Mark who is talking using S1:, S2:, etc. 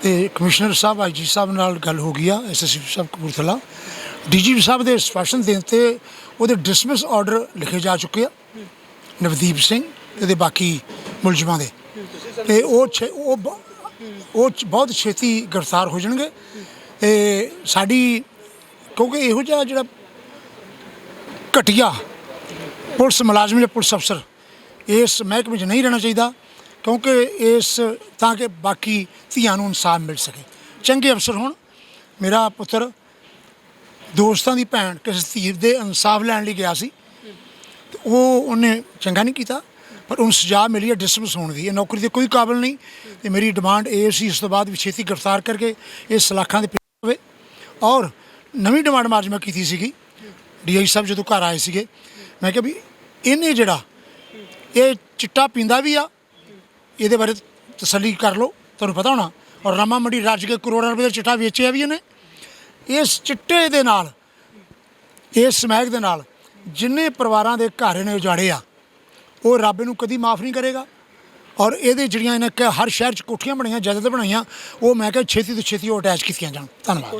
S1: ਤੇ ਕਮਿਸ਼ਨਰ ਸਾਹਿਬ ਆਈਜੀ ਸਾਹਿਬ ਨਾਲ ਗੱਲ ਹੋ ਗਈ ਆ, ਐਸਐਸਪੀ ਸਾਹਿਬ ਕਪੂਰਥਲਾ, ਡੀਜੀਪੀ ਸਾਹਿਬ ਦੇ ਸਪੈਸ਼ਲ ਦੇਣ ਤੇ ਉਹਦੇ ਡਿਸਮਿਸ ਆਰਡਰ ਲਿਖੇ ਜਾ ਚੁੱਕੇ ਆ ਨਵਦੀਪ ਸਿੰਘ ਤੇ ਬਾਕੀ ਮੁਲਜ਼ਮਾਂ ਦੇ, ਤੇ ਉਹ ਬਹੁਤ ਛੇਤੀ ਗ੍ਰਿਫਤਾਰ ਹੋ ਜਾਣਗੇ। ਤੇ ਸਾਡੀ ਕਿਉਂਕਿ ਇਹੋ ਜਿਹਾ ਜਿਹੜਾ ਘਟੀਆ ਪੁਲਿਸ ਮੁਲਾਜ਼ਮ ਜਾਂ ਪੁਲਿਸ ਅਫਸਰ ਇਸ ਮਹਿਕਮੇ 'ਚ ਨਹੀਂ ਰਹਿਣਾ ਚਾਹੀਦਾ, ਕਿਉਂਕਿ ਇਸ ਤਾਂ ਕਿ ਬਾਕੀ ਧੀਆਂ ਨੂੰ ਇਨਸਾਫ ਮਿਲ ਸਕੇ, ਚੰਗੇ ਅਫਸਰ ਹੋਣ। ਮੇਰਾ ਪੁੱਤਰ ਦੋਸਤਾਂ ਦੀ ਭੈਣ ਕਿਸੇ ਧੀ ਦੇ ਇਨਸਾਫ ਲੈਣ ਲਈ ਗਿਆ ਸੀ, ਤੇ ਉਹਨੇ ਚੰਗਾ ਨਹੀਂ ਕੀਤਾ, ਪਰ ਉਹਨੂੰ ਸਜ਼ਾ ਮਿਲੀ ਹੈ ਡਿਸਮਿਸ ਹੋਣ ਦੀ। ਇਹ ਨੌਕਰੀ ਦੇ ਕੋਈ ਕਾਬਲ ਨਹੀਂ, ਤੇ ਮੇਰੀ ਡਿਮਾਂਡ ਇਹ ਸੀ ਇਸ ਤੋਂ ਬਾਅਦ ਵੀ ਛੇਤੀ ਗ੍ਰਿਫਤਾਰ ਕਰਕੇ ਇਹ ਸਲਾਖਾਂ ਦੇ ਪੇਸ਼ ਹੋਵੇ। ਔਰ ਨਵੀਂ ਡਿਮਾਂਡ ਮਾਰਜ ਮੈਂ ਕੀਤੀ ਸੀਗੀ ਡੀਆਈ ਸਾਹਿਬ ਜਦੋਂ ਘਰ ਆਏ ਸੀਗੇ, ਮੈਂ ਕਿਹਾ ਵੀ ਇਹਨੇ ਜਿਹੜਾ ਇਹ ਚਿੱਟਾ ਪੀਂਦਾ ਵੀ ਆ, ਇਹਦੇ ਬਾਰੇ ਤਸੱਲੀ ਕਰ ਲਓ, ਤੁਹਾਨੂੰ ਪਤਾ ਹੋਣਾ। ਔਰ ਰਾਮਾ ਮੰਡੀ ਰੱਜ ਕੇ ਕਰੋੜਾਂ ਰੁਪਏ ਦਾ ਚਿੱਟਾ ਵੇਚਿਆ ਵੀ ਉਹਨੇ। ਇਸ ਚਿੱਟੇ ਦੇ ਨਾਲ, ਇਸ ਸਮੈਕ ਦੇ ਨਾਲ ਜਿੰਨੇ ਪਰਿਵਾਰਾਂ ਦੇ ਘਰ ਨੇ ਉਜਾੜੇ ਆ, ਉਹ ਰੱਬ ਨੂੰ ਕਦੀ ਮਾफ़ ਨਹੀਂ ਕਰੇਗਾ। ਔਰ ਇਹਦੇ ਜਿਹੜੀਆਂ ਇਹਨੇ ਹਰ ਸ਼ਹਿਰ 'ਚ ਕੋਠੀਆਂ ਬਣਾਈਆਂ, ਜਾਇਦਾਦਾਂ ਬਣਾਈਆਂ, ਉਹ ਮੈਂ ਕਿਹਾ ਛੇਤੀ ਤੋਂ ਛੇਤੀ ਉਹ ਅਟੈਚ ਕੀਤੀਆਂ ਜਾਣ। ਧੰਨਵਾਦ।